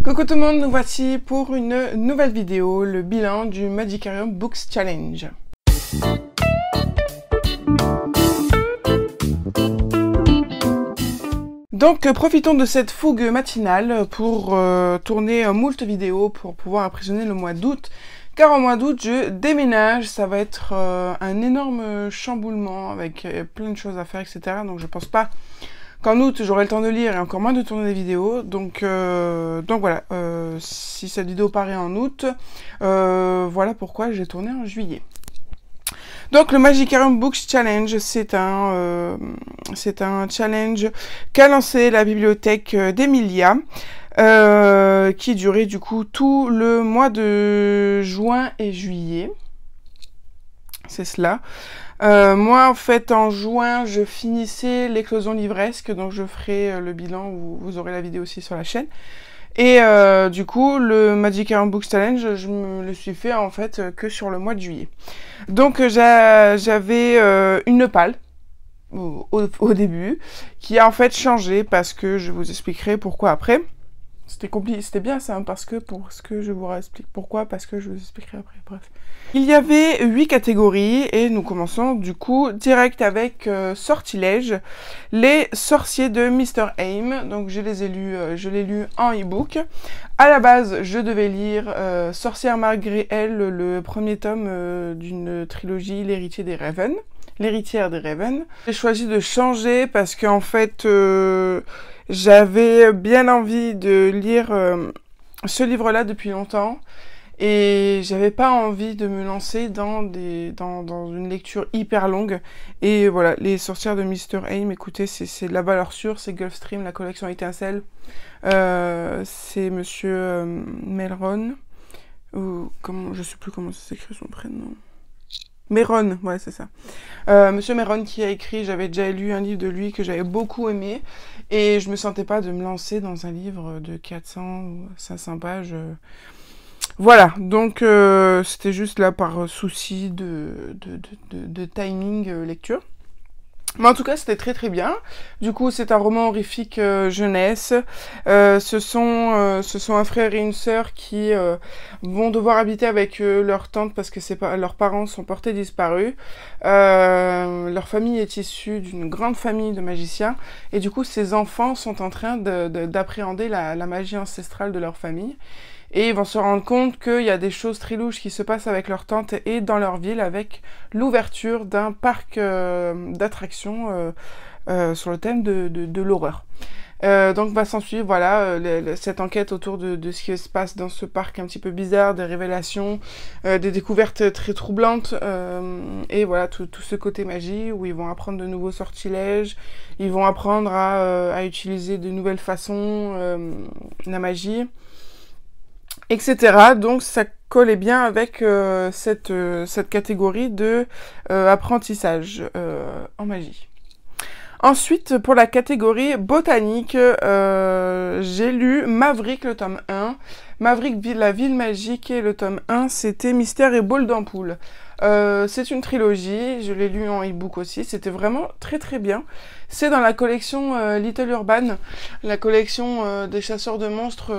Coucou tout le monde, nous voici pour une nouvelle vidéo, le bilan du Magicarium Books Challenge. Donc profitons de cette fougue matinale pour tourner moult vidéos pour pouvoir impressionner le mois d'août. Car au mois d'août, je déménage, ça va être un énorme chamboulement avec plein de choses à faire, etc. Donc je pense pas qu'en août, j'aurai le temps de lire et encore moins de tourner des vidéos. Donc voilà, si cette vidéo paraît en août, voilà pourquoi j'ai tourné en juillet. Donc le Magicarium Books Challenge, c'est un challenge qu'a lancé la bibliothèque d'Emilia, qui durait du coup tout le mois de juin et juillet. C'est cela. Moi, en fait, en juin, je finissais l'éclosion livresque, donc je ferai le bilan où vous aurez la vidéo aussi sur la chaîne. Et du coup, le Magicarium Books Challenge, je me le suis fait en fait que sur le mois de juillet. Donc j'avais une Nopal au début, qui a en fait changé parce que je vous expliquerai pourquoi après. C'était compliqué, c'était bien ça, hein, parce que je vous explique pourquoi, parce que je vous expliquerai après, bref. Il y avait 8 catégories et nous commençons du coup direct avec Sortilège, les sorciers de Mr. Aim. Donc je les ai lus, je l'ai lu en e-book. À la base, je devais lire Sorcière malgré elle, le premier tome d'une trilogie, l'héritière des Raven. J'ai choisi de changer parce qu'en fait, j'avais bien envie de lire ce livre-là depuis longtemps et j'avais pas envie de me lancer dans une lecture hyper longue. Et voilà, les sorcières de Mr. Aim, écoutez, c'est de la valeur sûre, c'est Gulfstream, la collection Étincelle, c'est Monsieur Melron, ou comment, je sais plus comment ça s'écrit son prénom. Meron, ouais, c'est ça. Monsieur Meron qui a écrit, j'avais déjà lu un livre de lui que j'avais beaucoup aimé, et je me sentais pas de me lancer dans un livre de 400 ou 500 pages. Voilà, donc c'était juste là par souci de timing lecture. Mais en tout cas, c'était très très bien. Du coup, c'est un roman horrifique jeunesse. Ce sont un frère et une sœur qui vont devoir habiter avec leur tante parce que leurs parents sont portés disparus. Leur famille est issue d'une grande famille de magiciens. Et du coup, ces enfants sont en train d'appréhender la magie ancestrale de leur famille. Et ils vont se rendre compte qu'il y a des choses très louches qui se passent avec leur tante et dans leur ville avec l'ouverture d'un parc d'attractions sur le thème de l'horreur. Donc va s'en suivre voilà, cette enquête autour de ce qui se passe dans ce parc un petit peu bizarre, des révélations, des découvertes très troublantes, et voilà tout ce côté magie où ils vont apprendre de nouveaux sortilèges, ils vont apprendre à utiliser de nouvelles façons la magie, etc. Donc ça collait bien avec cette catégorie de apprentissage en magie. Ensuite, pour la catégorie botanique, j'ai lu Maverick, le tome 1. Maverick, la ville magique, et le tome 1, c'était Mystère et boule d'ampoule. C'est une trilogie, je l'ai lu en e-book aussi, c'était vraiment très très bien. C'est dans la collection Little Urban, la collection des chasseurs de monstres.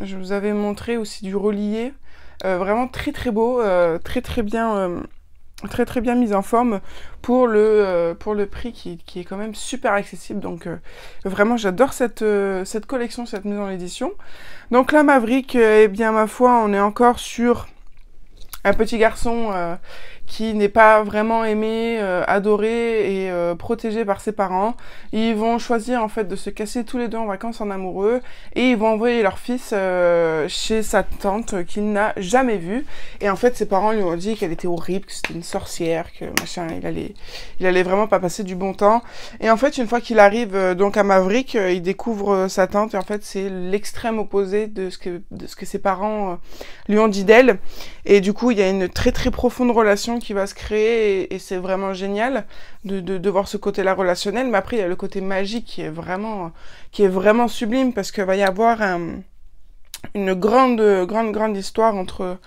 Je vous avais montré aussi du relié, vraiment très très beau, très très bien mise en forme pour le prix qui est quand même super accessible. Donc vraiment j'adore cette collection, cette maison d'édition. Donc là Maverick, eh bien ma foi, on est encore sur un petit garçon qui n'est pas vraiment aimé, adoré et protégé par ses parents. Ils vont choisir en fait de se casser tous les deux en vacances en amoureux et ils vont envoyer leur fils chez sa tante qu'il n'a jamais vue. Et en fait ses parents lui ont dit qu'elle était horrible, que c'était une sorcière, que machin, il allait vraiment pas passer du bon temps. Et en fait une fois qu'il arrive donc à Maverick, il découvre sa tante et en fait c'est l'extrême opposé de ce que ses parents lui ont dit d'elle. Et du coup il y a une très très profonde relation qui va se créer et c'est vraiment génial de voir ce côté-là relationnel. Mais après il y a le côté magique qui est vraiment sublime parce qu'il va y avoir une grande histoire entre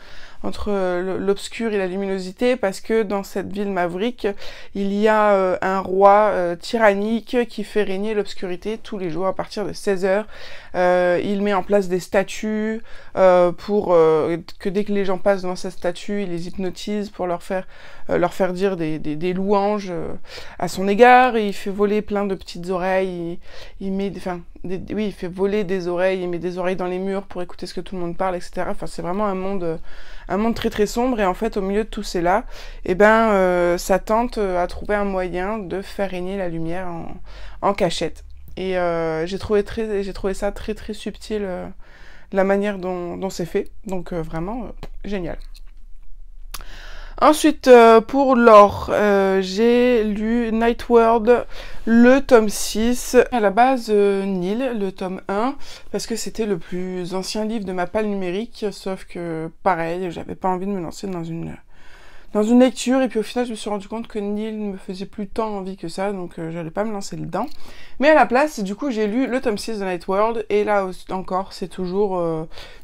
l'obscur et la luminosité, parce que dans cette ville Maverick, il y a un roi tyrannique qui fait régner l'obscurité tous les jours à partir de 16 heures. Il met en place des statues pour que dès que les gens passent devant cette statue, il les hypnotise pour leur faire dire des louanges à son égard. Et il fait voler plein de petites oreilles, il met, oui, il fait voler des oreilles, il met des oreilles dans les murs pour écouter ce que tout le monde parle, etc. Enfin, c'est vraiment un monde très très sombre. Et en fait, au milieu de tout cela, eh ben, ça tente à trouver un moyen de faire régner la lumière en cachette. Et j'ai trouvé ça très très subtil, la manière dont c'est fait. Donc vraiment génial. Ensuite, pour l'or, j'ai lu Night World, le tome 6. À la base, Nil, le tome 1, parce que c'était le plus ancien livre de ma palle numérique, sauf que, pareil, j'avais pas envie de me lancer dans une lecture, et puis au final je me suis rendu compte que Nil ne me faisait plus tant envie que ça, donc j'allais pas me lancer dedans. Mais à la place, du coup, j'ai lu le tome 6 de Night World, et là encore, c'est toujours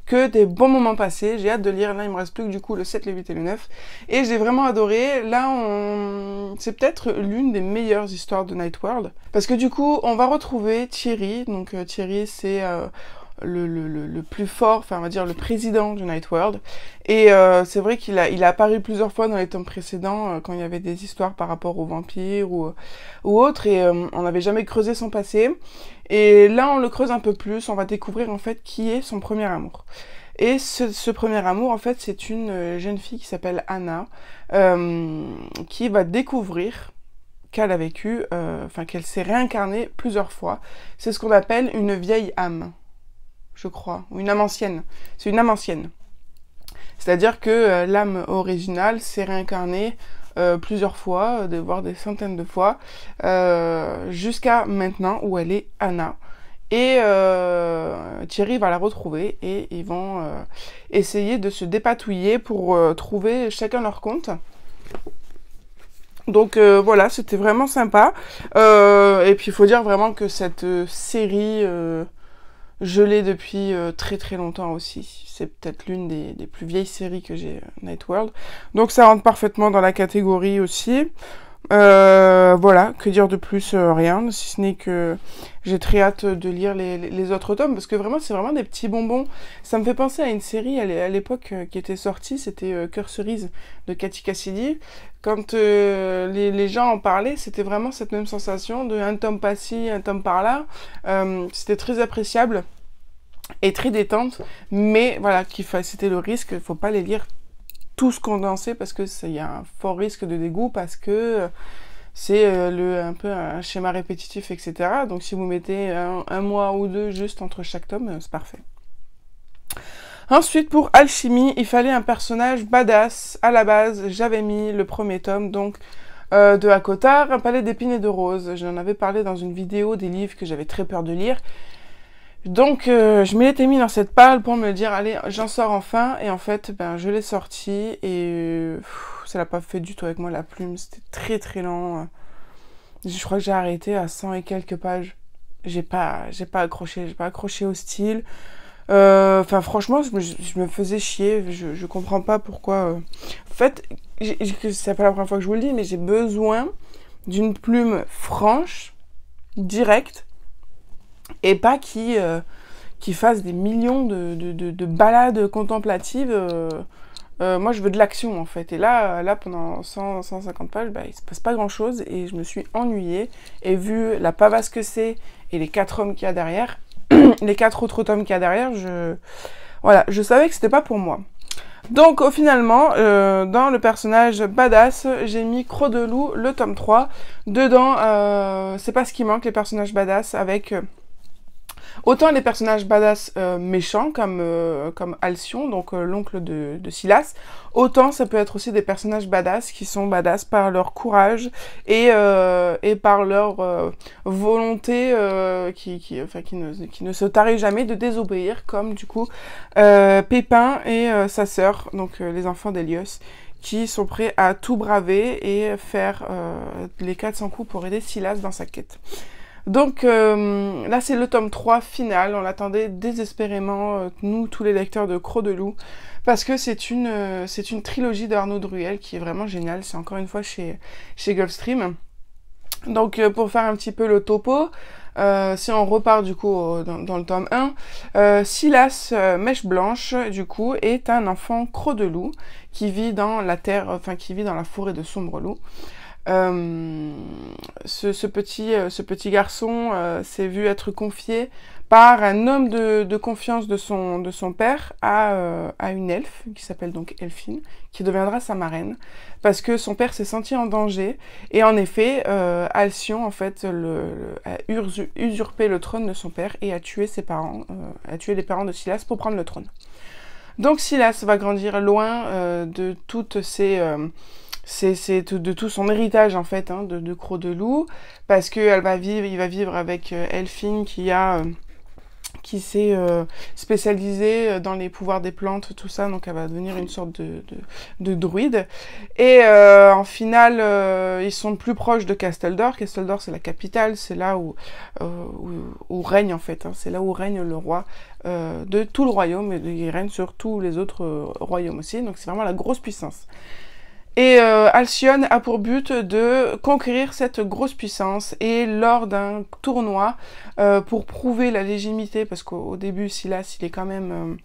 que des bons moments passés. J'ai hâte de lire. Là, il me reste plus que du coup le 7, le 8 et le 9, et j'ai vraiment adoré. Là, c'est peut-être l'une des meilleures histoires de Night World, parce que du coup, on va retrouver Thierry. Donc Thierry, c'est le plus fort, enfin on va dire le président du Night World, et c'est vrai qu'il a apparu plusieurs fois dans les tomes précédents quand il y avait des histoires par rapport aux vampires ou autres, et on n'avait jamais creusé son passé, et là on le creuse un peu plus, on va découvrir en fait qui est son premier amour. Et ce premier amour, en fait, c'est une jeune fille qui s'appelle Anna, qui va découvrir qu'elle a vécu, qu'elle s'est réincarnée plusieurs fois. C'est ce qu'on appelle une vieille âme, je crois, ou une âme ancienne. C'est une âme ancienne. C'est-à-dire que l'âme originale s'est réincarnée plusieurs fois, voire des centaines de fois, jusqu'à maintenant où elle est Anna. Et Thierry va la retrouver, et ils vont essayer de se dépatouiller pour trouver chacun leur compte. Donc voilà, c'était vraiment sympa. Et puis il faut dire vraiment que cette série, je l'ai depuis très très longtemps aussi. C'est peut-être l'une des plus vieilles séries que j'ai, Night World. Donc ça rentre parfaitement dans la catégorie aussi. Voilà, que dire de plus, rien, si ce n'est que j'ai très hâte de lire les autres tomes, parce que vraiment, c'est vraiment des petits bonbons. Ça me fait penser à une série à l'époque qui était sortie, c'était Cœur Cerise de Cathy Cassidy. Quand les gens en parlaient, c'était vraiment cette même sensation de un tome par-ci, un tome par-là. C'était très appréciable et très détente, mais voilà, c'était le risque, il ne faut pas les lire tous condensés, parce que il y a un fort risque de dégoût, parce que c'est un peu un schéma répétitif, etc. Donc si vous mettez un mois ou deux juste entre chaque tome, c'est parfait. Ensuite, pour Alchimie, il fallait un personnage badass. À la base, j'avais mis le premier tome, donc de Hakotar, Un palais d'épines et de roses. J'en avais parlé dans une vidéo des livres que j'avais très peur de lire. Donc je m'y étais mis dans cette palle pour me dire, allez, j'en sors enfin, et en fait, je l'ai sorti, et ça l'a pas fait du tout avec moi, la plume, c'était très très lent. Je crois que j'ai arrêté à 100 et quelques pages. J'ai pas accroché au style. Franchement, je me faisais chier, je comprends pas pourquoi. En fait, c'est pas la première fois que je vous le dis, mais j'ai besoin d'une plume franche, directe, et pas qui fasse des millions de balades contemplatives. Moi, je veux de l'action, en fait. Et là pendant 150 pages, il se passe pas grand-chose, et je me suis ennuyée. Et vu la pavasse que c'est, et les 4 hommes qu'il y a derrière, les 4 autres tomes qu'il y a derrière, je savais que c'était pas pour moi. Donc finalement, dans le personnage badass, j'ai mis Croc-de-Loup, le tome 3. Dedans, c'est pas ce qui manque, les personnages badass, avec autant les personnages badass méchants comme Alcyon, donc l'oncle de Silas, autant ça peut être aussi des personnages badass qui sont badass par leur courage et par leur volonté qui ne se tarit jamais de désobéir, comme du coup Pépin et sa sœur, donc les enfants d'Hélios, qui sont prêts à tout braver et faire les 400 coups pour aider Silas dans sa quête. Donc là, c'est le tome 3 final. On l'attendait désespérément, nous, tous les lecteurs de Croc de Loup, parce que c'est une trilogie d'Arnaud Druel qui est vraiment géniale. C'est encore une fois chez Gulfstream. Donc pour faire un petit peu le topo, si on repart du coup dans le tome 1, Silas Mèche Blanche du coup est un enfant Croc de Loup qui vit dans la terre, enfin qui vit dans la forêt de Sombreloup. Ce petit garçon s'est vu être confié par un homme de confiance de son père à une elfe qui s'appelle donc Elphine, qui deviendra sa marraine, parce que son père s'est senti en danger, et en effet, Alcyon en fait a usurpé le trône de son père et a tué ses parents, a tué les parents de Silas pour prendre le trône. Donc Silas va grandir loin de toutes de tout son héritage en fait de Croc de Loup, parce que il va vivre avec Elphine qui s'est spécialisée dans les pouvoirs des plantes, tout ça, donc elle va devenir une sorte de druide. Et en finale, ils sont plus proches de Casteldor. Casteldor, c'est la capitale, c'est là où règne en fait, c'est là où règne le roi de tout le royaume, et il règne sur tous les autres royaumes aussi, donc c'est vraiment la grosse puissance. Et Alcyon a pour but de conquérir cette grosse puissance, et lors d'un tournoi, pour prouver la légitimité, parce qu'au début Silas il est quand même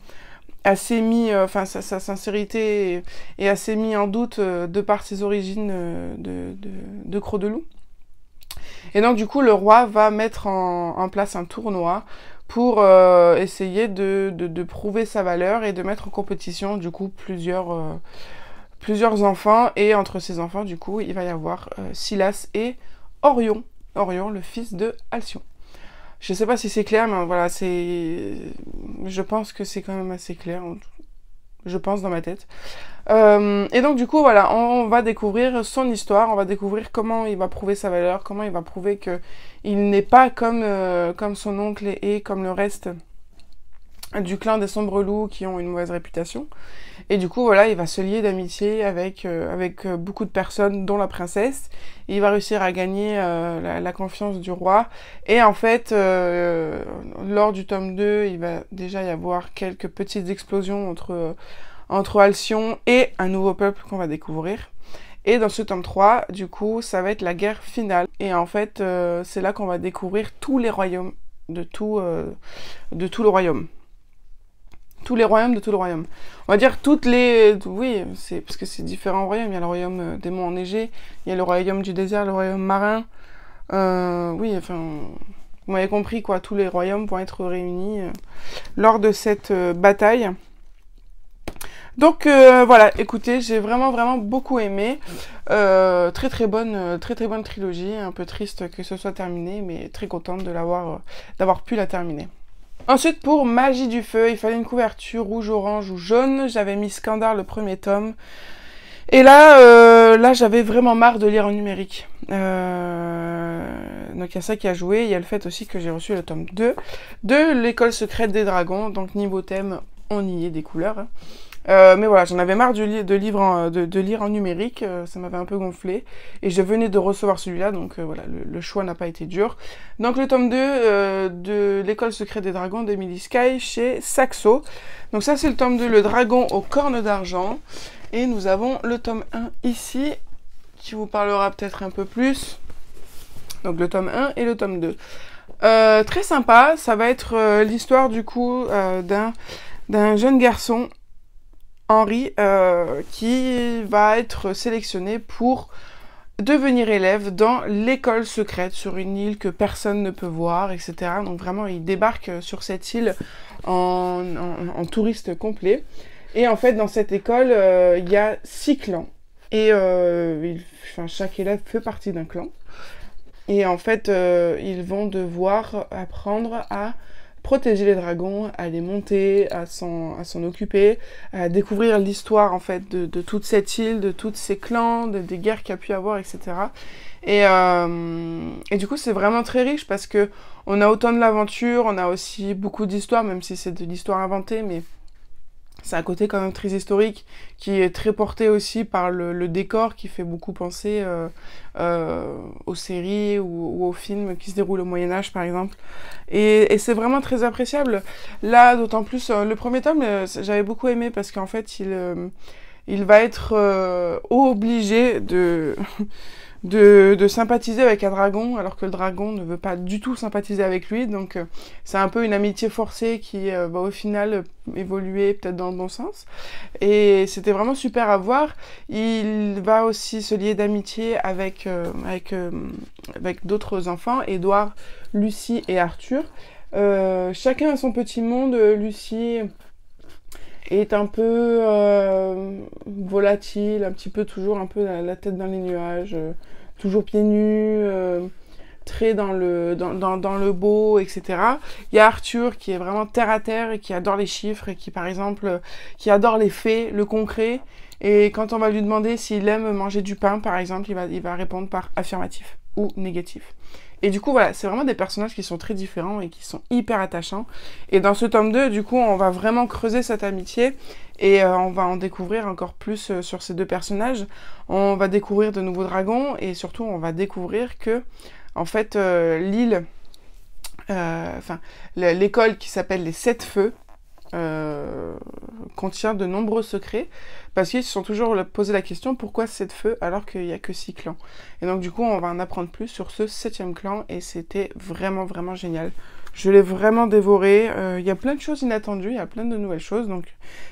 assez mis, enfin sa sincérité est assez mis en doute de par ses origines de Croc de Loup. Et donc du coup le roi va mettre en place un tournoi pour essayer de prouver sa valeur et de mettre en compétition du coup plusieurs enfants, et entre ces enfants, du coup, il va y avoir Silas et Orion, le fils de Alcyon. Je sais pas si c'est clair, mais voilà, je pense que c'est quand même assez clair, je pense dans ma tête. Et donc, du coup, voilà, on va découvrir son histoire, on va découvrir comment il va prouver sa valeur, comment il va prouver que il n'est pas comme son oncle et comme le reste du clan des Sombreloups qui ont une mauvaise réputation. Et du coup, voilà, il va se lier d'amitié avec beaucoup de personnes, dont la princesse. Et il va réussir à gagner la confiance du roi. Et en fait, lors du tome 2, il va déjà y avoir quelques petites explosions entre Alcyon et un nouveau peuple qu'on va découvrir. Et dans ce tome 3, du coup, ça va être la guerre finale. Et en fait, c'est là qu'on va découvrir tous les royaumes de tout le royaume. Tous les royaumes de tout le royaume. On va dire oui, c'est parce que c'est différents royaumes. Il y a le royaume des monts enneigés, il y a le royaume du désert, le royaume marin. Oui, enfin, vous m'avez compris quoi. Tous les royaumes vont être réunis lors de cette bataille. Donc voilà, écoutez, j'ai vraiment beaucoup aimé. Très bonne trilogie. Un peu triste que ce soit terminé, mais très contente d'avoir pu la terminer. Ensuite, pour Magie du Feu, il fallait une couverture rouge, orange ou jaune. J'avais mis Scandar, le premier tome. Et là j'avais vraiment marre de lire en numérique. Donc il y a ça qui a joué. Il y a le fait aussi que j'ai reçu le tome 2 de l'École secrète des dragons. Donc niveau thème, on y est des couleurs. Mais voilà, j'en avais marre de lire en numérique, ça m'avait un peu gonflé, et je venais de recevoir celui-là, donc voilà, le choix n'a pas été dur. Donc le tome 2 de l'École secrète des dragons d'Emily Skye chez Saxo. Donc ça c'est le tome 2, le dragon aux cornes d'argent, et nous avons le tome 1 ici, qui vous parlera peut-être un peu plus. Donc le tome 1 et le tome 2. Très sympa, ça va être l'histoire du coup d'un jeune garçon, Henri, qui va être sélectionné pour devenir élève dans l'école secrète sur une île que personne ne peut voir, etc. Donc vraiment, il débarque sur cette île en touriste complet. Et en fait, dans cette école, il y a 6 clans. Et chaque élève fait partie d'un clan. Et en fait, ils vont devoir apprendre à protéger les dragons, à les monter, à s'en occuper, à découvrir l'histoire en fait de toute cette île, de tous ces clans, des guerres qu'il y a pu avoir, etc. Et du coup c'est vraiment très riche parce que on a autant de l'aventure, on a aussi beaucoup d'histoires, même si c'est de l'histoire inventée, mais C'est un côté quand même très historique, qui est très porté aussi par le décor, qui fait beaucoup penser aux séries ou aux films qui se déroulent au Moyen-Âge, par exemple. Et c'est vraiment très appréciable. Là, d'autant plus, le premier tome, j'avais beaucoup aimé, parce qu'en fait, il va être obligé de sympathiser avec un dragon, alors que le dragon ne veut pas du tout sympathiser avec lui, donc c'est un peu une amitié forcée qui va au final évoluer peut-être dans le bon sens, et c'était vraiment super à voir. Il va aussi se lier d'amitié avec d'autres enfants, Édouard, Lucie et Arthur. Chacun a son petit monde. Lucie est un peu volatile, un petit peu toujours un peu la tête dans les nuages, toujours pieds nus, très dans le beau, etc. Il y a Arthur qui est vraiment terre à terre et qui adore les chiffres et qui, par exemple, qui adore les faits, le concret. Et quand on va lui demander s'il aime manger du pain, par exemple, il va répondre par affirmatif ou négatif. Et du coup, voilà, c'est vraiment des personnages qui sont très différents et qui sont hyper attachants. Et dans ce tome 2, du coup, on va vraiment creuser cette amitié et on va en découvrir encore plus sur ces deux personnages. On va découvrir de nouveaux dragons et surtout, on va découvrir que, en fait, l'île, l'école qui s'appelle les Sept Feux, contient de nombreux secrets, parce qu'ils se sont toujours posé la question pourquoi 7 feux alors qu'il n'y a que 6 clans. Et donc du coup on va en apprendre plus sur ce 7e clan, et c'était vraiment vraiment génial. Je l'ai vraiment dévoré, il y a plein de choses inattendues, il y a plein de nouvelles choses, donc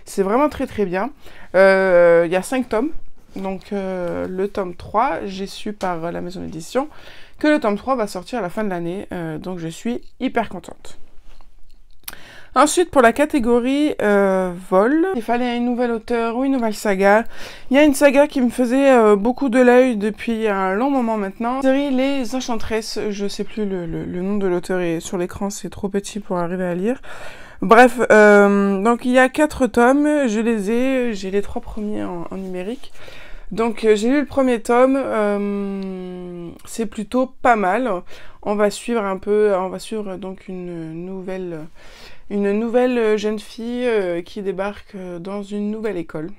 c'est vraiment très très bien. Il y a 5 tomes, donc le tome 3, j'ai su par la maison d'édition que le tome 3 va sortir à la fin de l'année, donc je suis hyper contente. Ensuite, pour la catégorie vol, il fallait une nouvelle auteure ou une nouvelle saga. Il y a une saga qui me faisait beaucoup de l'œil depuis un long moment maintenant. La série Les Enchantresses, je sais plus le nom de l'auteur est sur l'écran, c'est trop petit pour arriver à lire. Bref, donc il y a 4 tomes, j'ai les 3 premiers en numérique. Donc j'ai lu le premier tome, c'est plutôt pas mal. On va suivre donc une nouvelle jeune fille qui débarque dans une nouvelle école.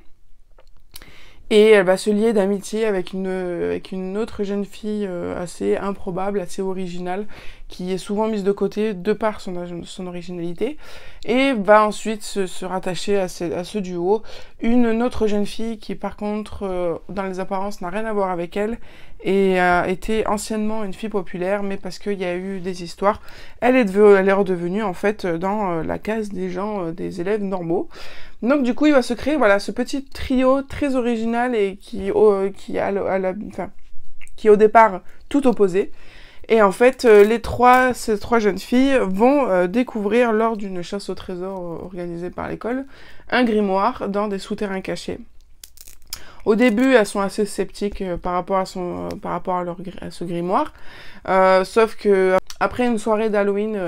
Et elle va se lier d'amitié avec une autre jeune fille assez improbable, assez originale, qui est souvent mise de côté de par son originalité, et va ensuite se rattacher à ce duo. Une autre jeune fille qui, par contre, dans les apparences, n'a rien à voir avec elle, et a été anciennement une fille populaire, mais parce qu'il y a eu des histoires, elle est redevenue, en fait, dans la case des gens, des élèves normaux. Donc du coup, il va se créer ce petit trio très original et qui est au départ tout opposé. Et en fait, ces trois jeunes filles vont découvrir lors d'une chasse au trésor organisée par l'école un grimoire dans des souterrains cachés. Au début, elles sont assez sceptiques par rapport à ce grimoire, sauf que après une soirée d'Halloween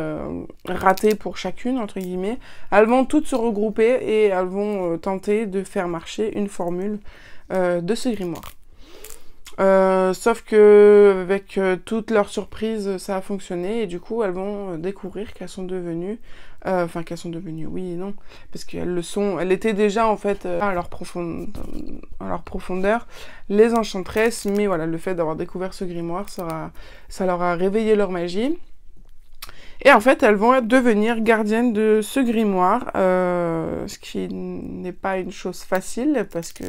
ratée pour chacune, entre guillemets, elles vont toutes se regrouper et elles vont tenter de faire marcher une formule de ce grimoire. Sauf que avec toutes leurs surprises, ça a fonctionné, et du coup elles vont découvrir qu'elles sont devenues, oui et non, parce elles étaient déjà en fait à leur profondeur les enchantresses, mais voilà, le fait d'avoir découvert ce grimoire, ça leur a réveillé leur magie. Et en fait, elles vont devenir gardiennes de ce grimoire, ce qui n'est pas une chose facile, parce que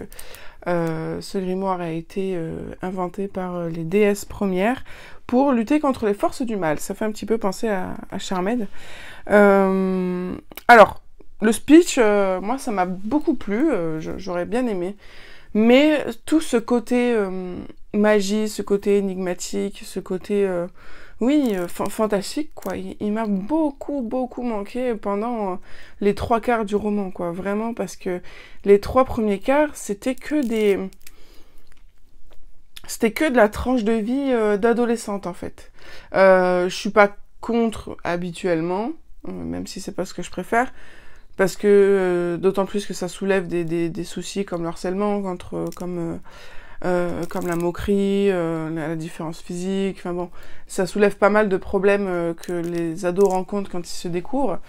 ce grimoire a été inventé par les déesses premières pour lutter contre les forces du mal. Ça fait un petit peu penser à Charmed. Alors, le speech, moi, ça m'a beaucoup plu, j'aurais bien aimé. Mais tout ce côté magie, ce côté énigmatique, ce côté... fantastique, quoi. Il m'a beaucoup manqué pendant les 3 quarts du roman, quoi. Vraiment, parce que les 3 premiers quarts, c'était que de la tranche de vie d'adolescente, en fait. Je suis pas contre habituellement, même si c'est pas ce que je préfère, parce que d'autant plus que ça soulève des soucis comme le harcèlement, comme la moquerie, la différence physique, enfin bon, ça soulève pas mal de problèmes que les ados rencontrent quand ils se découvrent.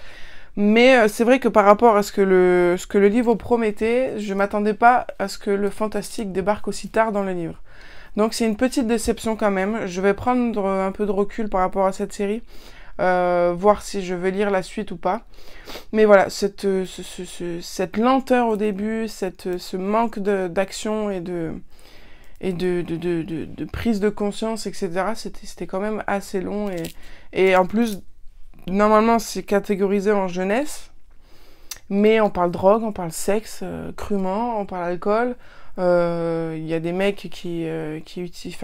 Mais c'est vrai que par rapport à ce que le livre promettait, je m'attendais pas à ce que le fantastique débarque aussi tard dans le livre. Donc c'est une petite déception quand même. Je vais prendre un peu de recul par rapport à cette série, voir si je veux lire la suite ou pas. Mais voilà, cette lenteur au début, ce manque d'action et de prise de conscience, etc., c'était quand même assez long. Et en plus, normalement, c'est catégorisé en jeunesse, mais on parle drogue, on parle sexe, crûment, on parle alcool. Il y a des mecs qui utilisent,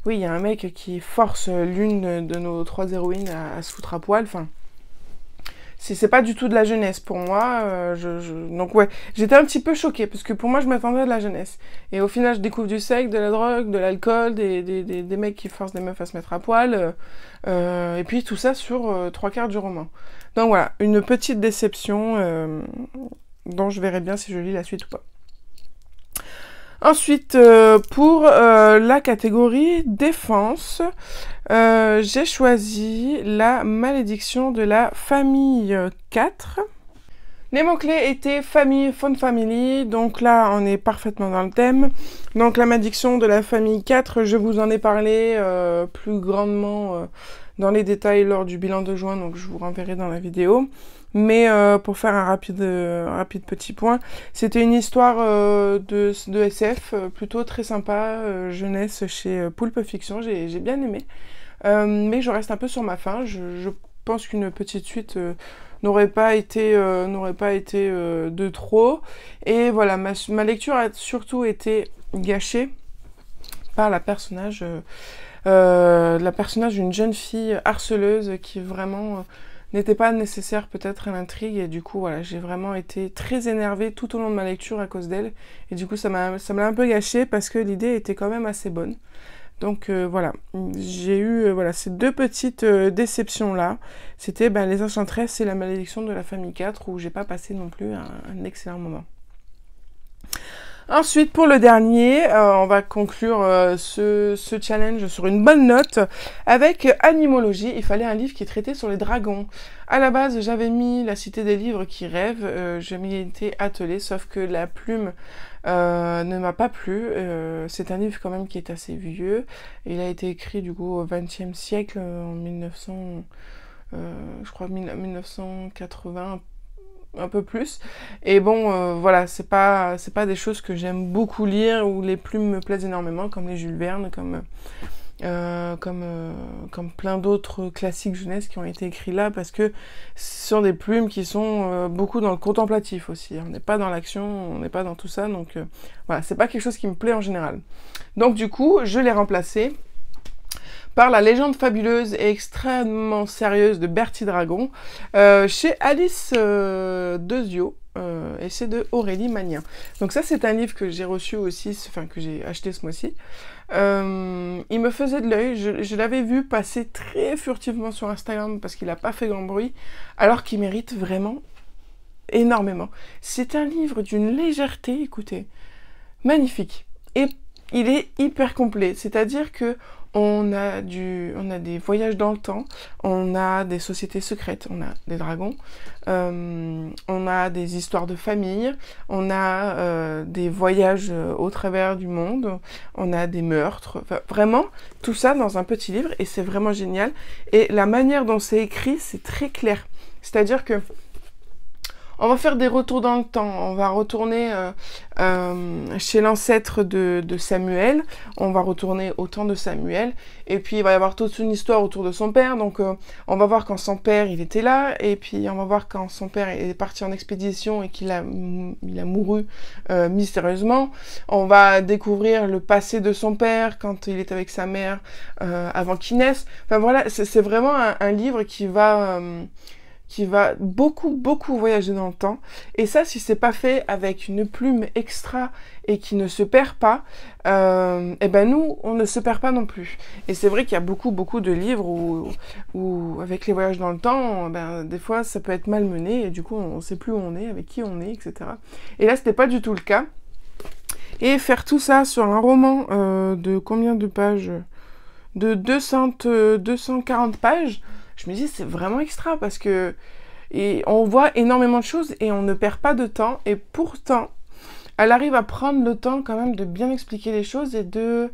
oui, il y a un mec qui force l'une de nos 3 héroïnes à se foutre à poil. Enfin, c'est pas du tout de la jeunesse pour moi. Donc ouais, j'étais un petit peu choquée parce que pour moi, je m'attendais à de la jeunesse. Et au final, je découvre du sexe, de la drogue, de l'alcool, des mecs qui forcent des meufs à se mettre à poil. Et puis tout ça sur 3/4 du roman. Donc voilà, une petite déception dont je verrai bien si je lis la suite ou pas. Ensuite, pour la catégorie défense, j'ai choisi La malédiction de la famille 4. Les mots-clés étaient famille, fun family, donc là on est parfaitement dans le thème. Donc la malédiction de la famille 4, je vous en ai parlé plus grandement dans les détails lors du bilan de juin, donc je vous renverrai dans la vidéo. Mais pour faire un rapide petit point, c'était une histoire de SF plutôt très sympa, jeunesse chez Pulp Fiction, j'ai bien aimé. Mais je reste un peu sur ma faim, je pense qu'une petite suite n'aurait pas été de trop. Et voilà, ma lecture a surtout été gâchée par la personnage d'une jeune fille harceleuse qui vraiment n'était pas nécessaire peut-être à l'intrigue, et du coup voilà, j'ai vraiment été très énervée tout au long de ma lecture à cause d'elle, et du coup ça m'a un peu gâché parce que l'idée était quand même assez bonne. Donc voilà, j'ai eu voilà, ces 2 petites déceptions là. C'était Les Enchantresses et La malédiction de la famille 4, où j'ai pas passé non plus un excellent moment. Ensuite, pour le dernier, on va conclure ce challenge sur une bonne note avec Animologie. Il fallait un livre qui traitait sur les dragons. À la base, j'avais mis La Cité des livres qui rêvent. Je m'y étais attelée, sauf que la plume ne m'a pas plu. C'est un livre quand même qui est assez vieux. Il a été écrit du coup au XXe siècle, en 1900, je crois 1980, un peu plus. Et bon, voilà, c'est pas des choses que j'aime beaucoup lire, où les plumes me plaisent énormément, comme les Jules Verne, comme plein d'autres classiques jeunesse qui ont été écrits là, parce que ce sont des plumes qui sont beaucoup dans le contemplatif aussi. On n'est pas dans l'action, on n'est pas dans tout ça, donc voilà, c'est pas quelque chose qui me plaît en général. Donc du coup, je l'ai remplacé par La légende fabuleuse et extrêmement sérieuse de Bertie Dragon, chez Alice Dezio, et c'est de Aurélie Magnien. Donc ça, c'est un livre que j'ai reçu aussi, enfin que j'ai acheté ce mois-ci. Il me faisait de l'œil, je l'avais vu passer très furtivement sur Instagram parce qu'il n'a pas fait grand bruit, alors qu'il mérite vraiment énormément. C'est un livre d'une légèreté, écoutez, magnifique. Et il est hyper complet, c'est-à-dire que on a des voyages dans le temps, on a des sociétés secrètes, on a des dragons, on a des histoires de famille, on a des voyages au travers du monde, on a des meurtres, enfin, vraiment tout ça dans un petit livre, et c'est vraiment génial. Et la manière dont c'est écrit, c'est très clair. C'est-à-dire que on va faire des retours dans le temps, on va retourner chez l'ancêtre de Samuel, on va retourner au temps de Samuel, et puis il va y avoir toute une histoire autour de son père, donc on va voir quand son père il était là, et puis on va voir quand son père est parti en expédition et qu'il a mouru mystérieusement. On va découvrir le passé de son père quand il est avec sa mère avant qu'il naisse. Enfin voilà, c'est vraiment un livre qui va beaucoup voyager dans le temps. Et ça, si c'est pas fait avec une plume extra et qui ne se perd pas, et ben nous, on ne se perd pas non plus. Et c'est vrai qu'il y a beaucoup de livres où avec les voyages dans le temps, ben, des fois, ça peut être malmené et du coup, on sait plus où on est, avec qui on est, etc. Et là, c'était pas du tout le cas. Et faire tout ça sur un roman de combien de pages? De 240 pages. Je me dis, c'est vraiment extra parce que et on voit énormément de choses et on ne perd pas de temps. Et pourtant, elle arrive à prendre le temps quand même de bien expliquer les choses et de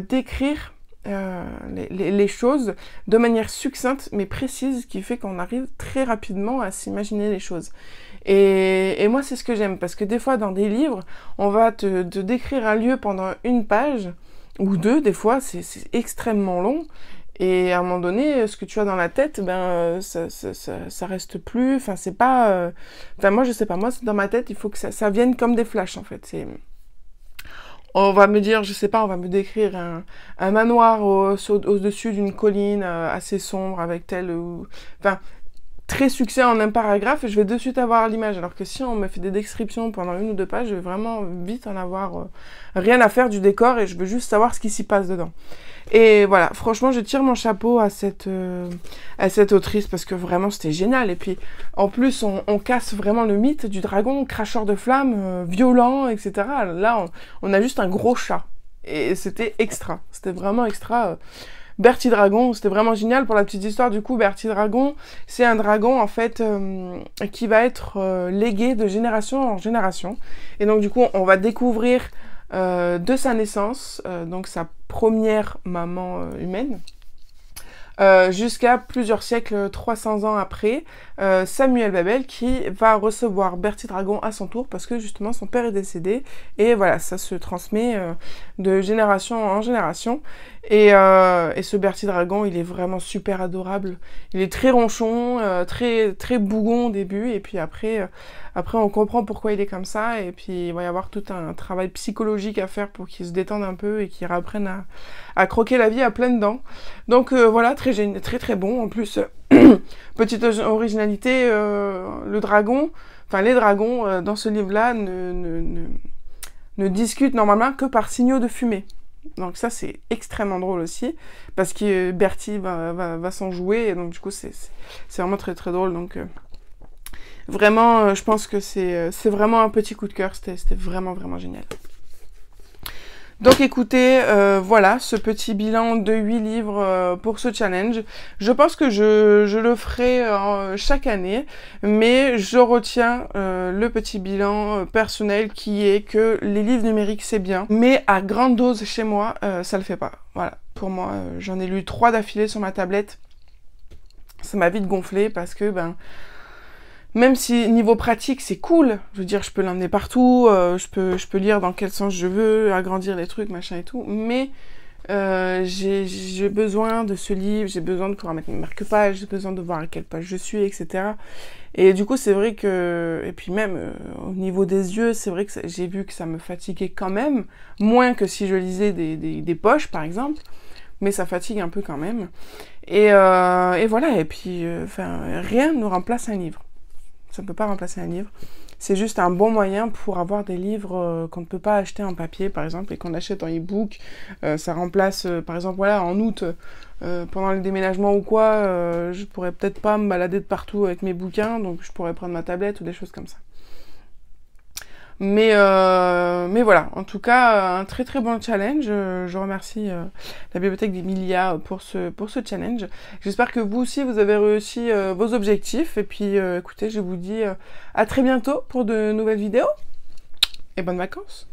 décrire les choses de manière succincte mais précise, qui fait qu'on arrive très rapidement à s'imaginer les choses. Et moi, c'est ce que j'aime, parce que des fois, dans des livres, on va te décrire un lieu pendant une page, ou deux, des fois, c'est extrêmement long, et à un moment donné, ce que tu as dans la tête, ça reste plus, enfin, c'est pas... Enfin, moi, je sais pas, moi, dans ma tête, il faut que ça vienne comme des flashs, en fait. On va me dire, je sais pas, on va me décrire un manoir au-dessus d'une colline assez sombre, avec tel... Enfin... très succinct en un paragraphe et je vais de suite avoir l'image. Alors que si on me fait des descriptions pendant 1 ou 2 pages, je vais vraiment vite en avoir rien à faire du décor et je veux juste savoir ce qui s'y passe dedans. Et voilà, franchement, je tire mon chapeau à cette autrice parce que vraiment c'était génial. Et puis en plus, on casse vraiment le mythe du dragon cracheur de flammes, violent, etc. Là, on a juste un gros chat. Et c'était extra. C'était vraiment extra. Bertie Dragon, c'était vraiment génial. Pour la petite histoire, du coup, Bertie Dragon, c'est un dragon, en fait, qui va être légué de génération en génération. Et donc, du coup, on va découvrir de sa naissance, donc sa première maman humaine, jusqu'à plusieurs siècles, 300 ans après, Samuel Babel qui va recevoir Bertie Dragon à son tour parce que justement son père est décédé et voilà, ça se transmet de génération en génération et ce Bertie Dragon, il est vraiment super adorable, il est très ronchon, très bougon au début et puis après on comprend pourquoi il est comme ça et puis il va y avoir tout un travail psychologique à faire pour qu'il se détende un peu et qu'il réapprenne à croquer la vie à pleines dents. Donc voilà, très bon. En plus, petite originalité, les dragons dans ce livre-là ne discutent normalement que par signaux de fumée. Donc ça, c'est extrêmement drôle aussi, parce que Bertie va s'en jouer, et donc du coup, c'est vraiment très drôle. Donc vraiment, je pense que c'est vraiment un petit coup de cœur, c'était vraiment génial. Donc écoutez, voilà, ce petit bilan de 8 livres pour ce challenge. Je pense que je le ferai chaque année, mais je retiens le petit bilan personnel qui est que les livres numériques c'est bien, mais à grande dose chez moi, ça le fait pas. Voilà, pour moi, j'en ai lu 3 d'affilée sur ma tablette. Ça m'a vite gonflé parce que, même si niveau pratique c'est cool, je veux dire je peux l'emmener partout, je peux lire dans quel sens je veux, agrandir les trucs, machin et tout, mais j'ai besoin de ce livre, j'ai besoin de pouvoir mettre mes marque-pages, j'ai besoin de voir à quelle page je suis, etc. Et du coup c'est vrai que, et puis même au niveau des yeux, c'est vrai que j'ai vu que ça me fatiguait quand même, moins que si je lisais des poches par exemple, mais ça fatigue un peu quand même. Et voilà, et puis rien ne remplace un livre. Ça ne peut pas remplacer un livre. C'est juste un bon moyen pour avoir des livres qu'on ne peut pas acheter en papier, par exemple, et qu'on achète en e-book. Ça remplace, par exemple, voilà, en août, pendant le déménagement ou quoi, je pourrais peut-être pas me balader de partout avec mes bouquins, donc je pourrais prendre ma tablette ou des choses comme ça. Mais voilà, en tout cas, un très bon challenge. Je remercie la bibliothèque d'Emilia pour ce challenge. J'espère que vous aussi, vous avez réussi vos objectifs. Et puis, écoutez, je vous dis à très bientôt pour de nouvelles vidéos. Et bonnes vacances!